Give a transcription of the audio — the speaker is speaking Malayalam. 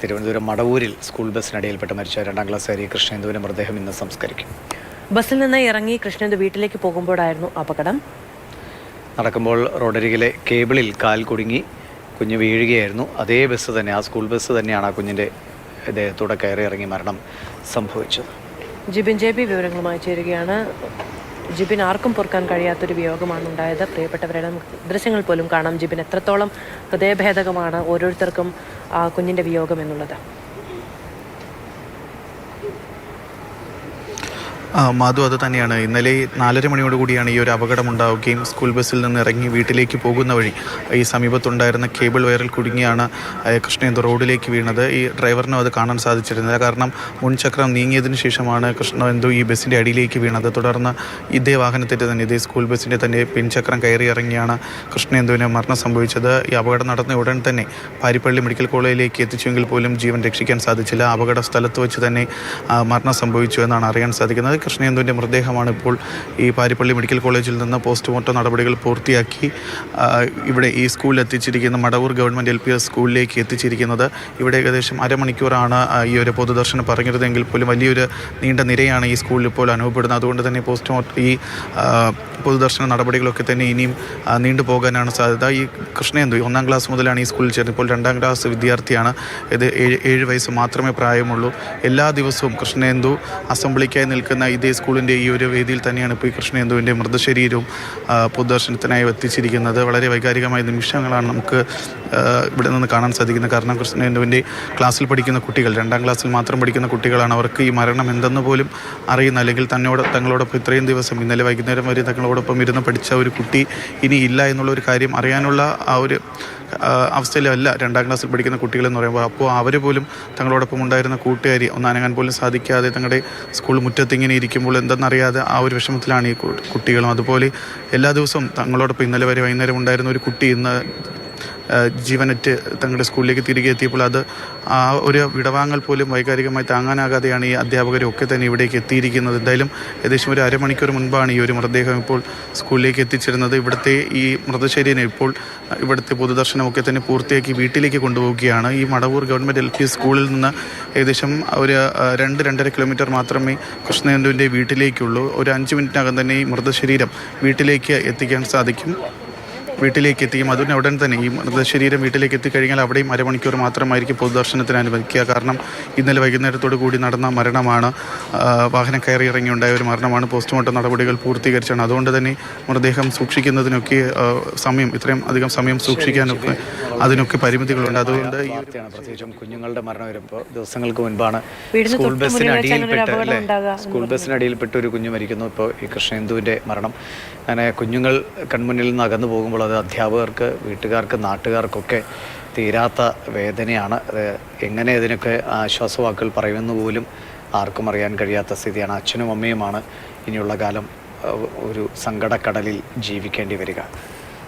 തിരുവനന്തപുരം മടവൂരിൽ സ്കൂൾ ബസ്സിനടിയിൽപ്പെട്ട് മരിച്ച 2ാം ക്ലാസ്സുകാരി കൃഷ്ണേന്ദുവിന്റെ മൃതദേഹം ഇന്ന് സംസ്കരിക്കും. ബസ്സിൽ നിന്ന് ഇറങ്ങി കൃഷ്ണേന്ദു വീട്ടിലേക്ക് പോകുമ്പോഴായിരുന്നു അപകടം. നടക്കുമ്പോൾ റോഡരികിലെ കേബിളിൽ കാൽ കുടുങ്ങി കുഞ്ഞ് വീഴുകയായിരുന്നു. അതേ ബസ് തന്നെ, ആ സ്കൂൾ ബസ് തന്നെയാണ് ആ കുഞ്ഞിൻ്റെ ദേഹത്തൂടെ കയറി ഇറങ്ങി മരണം സംഭവിച്ചത്. ജിബിൻ JB വിവരങ്ങളുമായി ചേരുകയാണ്. ജിബിൻ, ആർക്കും പൊറുക്കാൻ കഴിയാത്തൊരു വിയോഗമാണ് ഉണ്ടായത്. പ്രിയപ്പെട്ടവരുടെ ദൃശ്യങ്ങൾ പോലും കാണാം. ജിബിൻ, എത്രത്തോളം ഹൃദയഭേദകമാണ് ഓരോരുത്തർക്കും ആ കുഞ്ഞിൻ്റെ വിയോഗം എന്നുള്ളത്? മാധു, അത് തന്നെയാണ്. ഇന്നലെ 4:30 മണിയോടുകൂടിയാണ് ഈ ഒരു അപകടമുണ്ടാവുകയും സ്കൂൾ ബസ്സിൽ നിന്ന് ഇറങ്ങി വീട്ടിലേക്ക് പോകുന്ന വഴി ഈ സമീപത്തുണ്ടായിരുന്ന കേബിൾ വയറിൽ കുടുങ്ങിയാണ് കൃഷ്ണേന്ദു റോഡിലേക്ക് വീണത്. ഈ ഡ്രൈവറിനും അത് കാണാൻ സാധിച്ചിരുന്നില്ല. കാരണം മുൻചക്രം നീങ്ങിയതിന് ശേഷമാണ് കൃഷ്ണേന്ദു ഈ ബസ്സിൻ്റെ അടിയിലേക്ക് വീണത്. തുടർന്ന് ഇതേ വാഹനത്തിൻ്റെ തന്നെ, ഇതേ സ്കൂൾ ബസ്സിൻ്റെ തന്നെ പിൻചക്രം കയറി ഇറങ്ങിയാണ് കൃഷ്ണേന്ദുവിന് മരണം സംഭവിച്ചത്. ഈ അപകടം നടന്ന ഉടൻ തന്നെ പാരിപ്പള്ളി മെഡിക്കൽ കോളേജിലേക്ക് എത്തിച്ചെങ്കിൽ പോലും ജീവൻ രക്ഷിക്കാൻ സാധിച്ചില്ല. അപകട സ്ഥലത്ത് വെച്ച് തന്നെ മരണം സംഭവിച്ചു എന്നാണ് അറിയാൻ സാധിക്കുന്നത്. കൃഷ്ണേന്ദുവിൻ്റെ മൃതദേഹമാണ് ഇപ്പോൾ ഈ പാരിപ്പള്ളി മെഡിക്കൽ കോളേജിൽ നിന്ന് പോസ്റ്റ്മോർട്ടം നടപടികൾ പൂർത്തിയാക്കി ഇവിടെ ഈ സ്കൂളിൽ എത്തിച്ചിരിക്കുന്ന മടവൂർ ഗവൺമെൻറ് LPS സ്കൂളിലേക്ക് എത്തിച്ചിരിക്കുന്നത്. ഇവിടെ ഏകദേശം അരമണിക്കൂറാണ് ഈ ഒരു പൊതുദർശനം പറഞ്ഞിരുന്നെങ്കിൽ പോലും വലിയൊരു നീണ്ട നിരയാണ് ഈ സ്കൂളിൽ ഇപ്പോൾ അനുഭവപ്പെടുന്നത്. അതുകൊണ്ട് തന്നെ ഈ പൊതുദർശന നടപടികളൊക്കെ തന്നെ ഇനിയും നീണ്ടുപോകാനാണ് സാധ്യത. ഈ കൃഷ്ണേന്ദു 1ാം ക്ലാസ് മുതലാണ് ഈ സ്കൂളിൽ ചേർന്നത്. ഇപ്പോൾ 2ാം ക്ലാസ് വിദ്യാർത്ഥിയാണ്. ഇത് 7 വയസ്സ് മാത്രമേ പ്രായമുള്ളൂ. എല്ലാ ദിവസവും കൃഷ്ണേന്ദു അസംബ്ലിക്കായി നിൽക്കുന്ന ഇതേ സ്കൂളിൻ്റെ ഈ ഒരു വേദിയിൽ തന്നെയാണ് ഇപ്പോൾ ഈ കൃഷ്ണേന്ദുവിൻ്റെ മൃതശരീരവും പൊതുദർശനത്തിനായി എത്തിച്ചിരിക്കുന്നത്. വളരെ വൈകാരികമായ നിമിഷങ്ങളാണ് നമുക്ക് ഇവിടെ നിന്ന് കാണാൻ സാധിക്കുന്നത്. കാരണം കൃഷ്ണേന്ദുവിൻ്റെ ക്ലാസ്സിൽ പഠിക്കുന്ന കുട്ടികൾ, 2ാം ക്ലാസ്സിൽ മാത്രം പഠിക്കുന്ന കുട്ടികളാണ്. അവർക്ക് ഈ മരണം എന്തെന്ന് പോലും അറിയുന്ന, അല്ലെങ്കിൽ തങ്ങളോടൊപ്പം ഇത്രയും ദിവസം ഇന്നലെ വൈകുന്നേരം വരെ തങ്ങളോടൊപ്പം ഇരുന്ന് പഠിച്ച ഒരു കുട്ടി ഇനി ഇല്ല എന്നുള്ളൊരു കാര്യം അറിയാനുള്ള ആ ഒരു അവസ്ഥയിലല്ല 2ാം ക്ലാസ്സിൽ പഠിക്കുന്ന കുട്ടികളെന്ന് പറയുമ്പോൾ. അപ്പോൾ അവർ പോലും തങ്ങളോടൊപ്പം ഉണ്ടായിരുന്ന കൂട്ടുകാരി ഒന്ന് അനങ്ങാൻ പോലും സാധിക്കാതെ തങ്ങളുടെ സ്കൂൾ മുറ്റത്തിങ്ങനെ ഇരിക്കുമ്പോൾ എന്തെന്നറിയാതെ ആ ഒരു വിഷമത്തിലാണ് ഈ കുട്ടികളും. അതുപോലെ എല്ലാ ദിവസവും തങ്ങളോടൊപ്പം ഇന്നലെ വരെ വൈകുന്നേരം ഉണ്ടായിരുന്ന ഒരു കുട്ടി ഇന്ന് ജീവനറ്റ് തങ്ങളുടെ സ്കൂളിലേക്ക് തിരികെ എത്തിയപ്പോൾ അത് ആ ഒരു വിടവാങ്ങൽ പോലും വൈകാരികമായി താങ്ങാനാകാതെയാണ് ഈ അധ്യാപകരും ഒക്കെ തന്നെ ഇവിടേക്ക് എത്തിയിരിക്കുന്നത്. എന്തായാലും ഏകദേശം ഒരു അരമണിക്കൂർ മുൻപാണ് ഈ ഒരു മൃതദേഹം ഇപ്പോൾ സ്കൂളിലേക്ക് എത്തിച്ചിരുന്നത്. ഇവിടുത്തെ ഈ മൃതശരീരം ഇപ്പോൾ ഇവിടുത്തെ പൊതുദർശനമൊക്കെ തന്നെ പൂർത്തിയാക്കി വീട്ടിലേക്ക് കൊണ്ടുപോവുകയാണ്. ഈ മടവൂർ ഗവൺമെൻറ് LPS സ്കൂളിൽ നിന്ന് ഏകദേശം ഒരു 2-2.5 കിലോമീറ്റർ മാത്രമേ കൃഷ്ണേന്ദുവിൻ്റെ വീട്ടിലേക്കുള്ളൂ. ഒരു 5 മിനിറ്റിനകം തന്നെ ഈ മൃതശരീരം വീട്ടിലേക്ക് എത്തിക്കാൻ സാധിക്കും. അതിനുടൻ തന്നെ ഈ മൃതശരീരം വീട്ടിലേക്ക് എത്തിക്കഴിഞ്ഞാൽ അവിടെയും അരമണിക്കൂർ മാത്രമായിരിക്കും പൊതുദർശനത്തിന് അനുവദിക്കുക. കാരണം ഇന്നലെ വൈകുന്നേരത്തോടു കൂടി നടന്ന മരണമാണ്. വാഹനം കയറി ഇറങ്ങി ഉണ്ടായ ഒരു മരണമാണ്. പോസ്റ്റ്മോർട്ടം നടപടികൾ പൂർത്തീകരിച്ചാണ്. അതുകൊണ്ട് തന്നെ മൃതദേഹം സൂക്ഷിക്കുന്നതിനൊക്കെ ഇത്രയും അധികം സമയം സൂക്ഷിക്കാനൊക്കെ അതിനൊക്കെ പരിമിതികളുണ്ട്. അതുകൊണ്ട് പ്രത്യേകിച്ചും കുഞ്ഞുങ്ങളുടെ മരണം വരുമ്പോൾ ദിവസങ്ങൾക്ക് മുൻപാണ് സ്കൂൾ ബസ്സിനടിയിൽപ്പെട്ട് ഒരു കുഞ്ഞു മരിക്കുന്നു. ഇപ്പോൾ ഈ കൃഷ്ണേന്ദുവിൻ്റെ മരണം. അങ്ങനെ കുഞ്ഞുങ്ങൾ കൺമുന്നിൽ നിന്ന് അകന്നു പോകുമ്പോൾ അത് അധ്യാപകർക്ക്, വീട്ടുകാർക്ക്, നാട്ടുകാർക്കൊക്കെ തീരാത്ത വേദനയാണ്. എങ്ങനെ ഇതിനൊക്കെ ആശ്വാസവാക്കുകൾ പറയുമെന്ന് പോലും ആർക്കും അറിയാൻ കഴിയാത്ത സ്ഥിതിയാണ്. അച്ഛനും അമ്മയുമാണ് ഇനിയുള്ള കാലം ഒരു സങ്കടക്കടലിൽ ജീവിക്കേണ്ടി വരിക.